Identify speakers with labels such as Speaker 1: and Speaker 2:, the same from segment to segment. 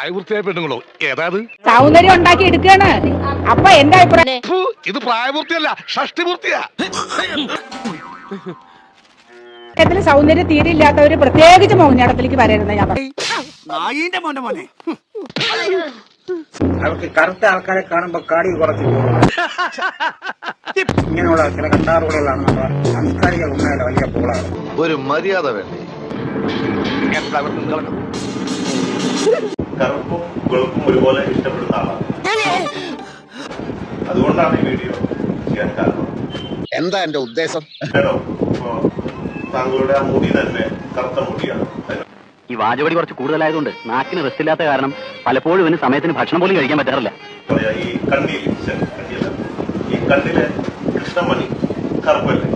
Speaker 1: പ്രായപൂർത്തിയായ പെണ്ണുങ്ങളോ ഏതാത്
Speaker 2: സൗന്ദര്യം ഉണ്ടാക്കി എടുക്കാണ്. അപ്പൊ എന്റെ അഭിപ്രായം
Speaker 1: ഇത് പ്രായപൂർത്തിയല്ല ഷഷ്ടിപൂർത്തിയാ.
Speaker 2: സൗന്ദര്യം തീരെ ഇല്ലാത്തവര് പ്രത്യേകിച്ച് മോഹിനിയാട്ടത്തിലേക്ക് വരരുത് ഞാൻ പറയും.
Speaker 3: അവർക്ക് കറുത്ത ആൾക്കാരെ കാണുമ്പോ കാടി കുറച്ച് ഇങ്ങനെയുള്ള ചില കണ്ടാറുകളാണ് നമ്മുടെ സാംസ്കാരിക ഉന്നത വലിയ പോളാണ്.
Speaker 4: ഒരു മര്യാദ വേണ്ടേ?
Speaker 5: കറുപ്പും വെളുപ്പും ഒരുപോലെ ഇഷ്ടപ്പെടുന്ന ആളാണ്. അതുകൊണ്ടാണ് ഈ വീഡിയോ ചെയ്യാൻ കാരണം.
Speaker 4: എന്താ എന്റെ ഉദ്ദേശം?
Speaker 5: കേട്ടോ, താങ്കളുടെ ആ മുടി തന്നെ കറുത്ത മുടിയാണ്.
Speaker 6: ഈ വാചപടി കുറച്ച് കൂടുതലായതുകൊണ്ട് നാക്കിന് റെസ്റ്റ് ഇല്ലാത്ത കാരണം പലപ്പോഴും ഇവന് സമയത്തിന് ഭക്ഷണം പോലും കഴിക്കാൻ പറ്റാറില്ല.
Speaker 5: ഈ കണ്ണിലെ കൃഷ്ണമണി കറുപ്പല്ലേ?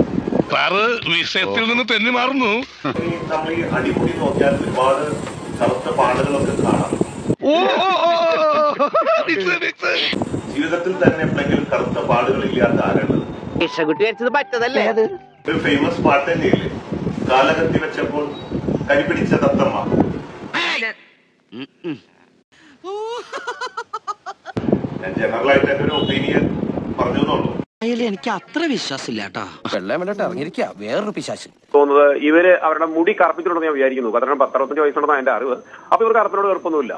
Speaker 1: സാറ് വിഷയത്തിൽ നിന്ന് തെന്നി മാറുന്നു.
Speaker 5: നമ്മൾ ഈ അടിമുടി നോക്കിയാൽ ഒരുപാട് കറുത്ത പാടുകളൊക്കെ കാണാം. ജീവിതത്തിൽ തന്നെ എപ്പോഴെങ്കിലും കറുത്ത പാടുകൾ ഇല്ലാത്ത ആരാണത്? ഒരു ഫേമസ് പാട്ട് തന്നെയില്ലേ, കാലകത്തി വെച്ചപ്പോൾ കരിപിടിച്ച തത്തമ്മ. ഞാൻ ജനറൽ ആയിട്ട് എന്റെ ഒരു ഒപ്പീനിയൻ പറഞ്ഞു.
Speaker 7: എനിക്ക് അത്ര വിശ്വാസമില്ല കേട്ടോ. വെള്ളം വേണ്ടിട്ട് ഇറങ്ങിയിരിക്കുക വേറൊരു പിശാച്
Speaker 8: തോന്നുന്നത് ഇവര് അവരുടെ മുടി കറുപ്പിച്ചിട്ടുണ്ടെന്ന് ഞാൻ വിചാരിക്കുന്നു. കാരണം 10-65 വയസ്സുണ്ടെന്നാണ് എന്റെ അറിവ്. അപ്പൊ ഇവർക്ക് കറുപ്പിനോട് വെറുപ്പൊന്നുമില്ല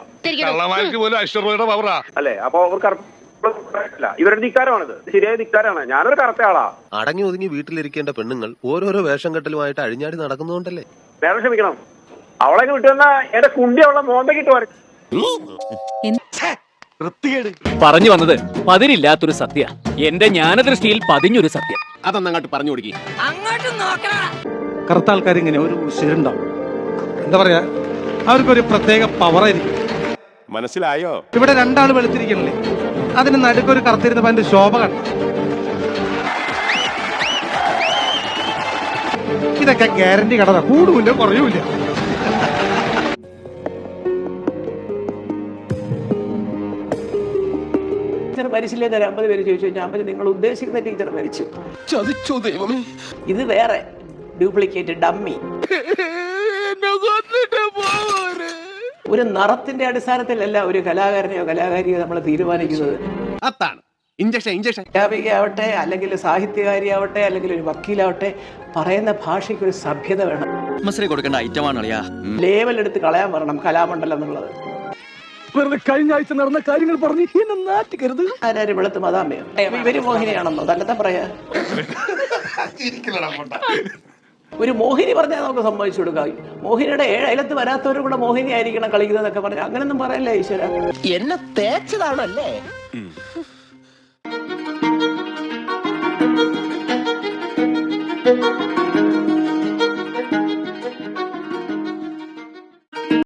Speaker 8: അല്ലേ? അപ്പൊ അവർ കറുപ്പില്ല, ഇവരുടെ ധിക്കാരമാണിത്, ശരിയായ ധിക്കാരാണ്. ഞാനൊരു കറുത്ത ആളാ.
Speaker 4: അടങ്ങി ഒതുങ്ങി വീട്ടിലിരിക്കേണ്ട പെണ്ണുങ്ങൾ ഓരോരോ വേഷം കെട്ടലുമായിട്ട് അഴിഞ്ഞാടി നടക്കുന്നതുകൊണ്ടല്ലേ.
Speaker 8: വേറെ ക്ഷമിക്കണം, അവളെ വിട്ടുവന്ന എന്റെ കുണ്ടി അവളെ മോന്തക്കിട്ട് വരച്ചു.
Speaker 9: പറഞ്ഞു വന്നത് പതിരില്ലാത്തൊരു സത്യ, എന്റെ ജ്ഞാനദൃഷ്ടിയിൽ പതിഞ്ഞൊരു സത്യം.
Speaker 4: അതൊന്നങ്ങോട്ട് പറഞ്ഞു കൊടുക്കി.
Speaker 10: കറുത്ത ആൾക്കാർ ഇങ്ങനെ ഒരു ശീലുണ്ടാവും, എന്താ പറയാ, അവർക്കൊരു പ്രത്യേക പവറായിരിക്കും.
Speaker 5: മനസ്സിലായോ?
Speaker 10: ഇവിടെ രണ്ടാൾ വെളുത്തിരിക്കണല്ലേ, അതിന് നടുക്കൊരു കറുത്തിരുന്നപ്പോ അതിന്റെ ശോഭ കണ്ടു. ഇതൊക്കെ ഗ്യാരണ്ടി കടത, കൂടുമില്ല കുറയൂല.
Speaker 7: ടീച്ചർ മരിച്ചില്ലേ? 50 പേര് ചോദിച്ചു. ഞാൻ പറഞ്ഞു നിങ്ങൾ ഉദ്ദേശിക്കുന്ന ടീച്ചർ മരിച്ചു.
Speaker 4: ചതിച്ചോ ദൈവമേ.
Speaker 7: ഇത് വേറെ ഡ്യൂപ്ലിക്കേറ്റ് ഡമ്മി. ഒരു നിറത്തിന്റെ അടിസ്ഥാനത്തിലല്ല ഒരു കലാകാരനെയോ കലാകാരിയോ നമ്മൾ തീരുമാനിക്കുന്നത്.
Speaker 4: അതാണ് ഇഞ്ചക്ഷൻ
Speaker 7: അധ്യാപികയാവട്ടെ, അല്ലെങ്കിൽ സാഹിത്യകാരിയാവട്ടെ, അല്ലെങ്കിൽ ഒരു വക്കീലാവട്ടെ, പറയുന്ന ഭാഷയ്ക്ക് ഒരു സഭ്യത വേണം.
Speaker 9: കൊടുക്കേണ്ട ഐറ്റമാണ്
Speaker 7: ലേവൽ എടുത്ത് കളയാൻ പറയണം കലാമണ്ഡലം എന്നുള്ളത്.
Speaker 10: വെറുതെ കഴിഞ്ഞ ആഴ്ച നടന്ന കാര്യങ്ങൾ പറഞ്ഞ് എന്നെ നാറ്റിക്കരുത്.
Speaker 7: ആരും വെളുത്ത് മതാമയോ ഇവര് മോഹിനിയാണെന്നോ തന്നെത്താൻ പറയാ. ഒരു മോഹിനി പറഞ്ഞാൽ നമുക്ക് സമ്മതിച്ചു കൊടുക്കാം. മോഹിനിയുടെ 7 അയലത്ത് വരാത്തവരും കൂടെ മോഹിനി ആയിരിക്കണം കളിക്കുന്നതൊക്കെ പറഞ്ഞാൽ അങ്ങനൊന്നും പറയല്ലേ ഈശ്വര. എന്നെ തേച്ചതാണല്ലേ.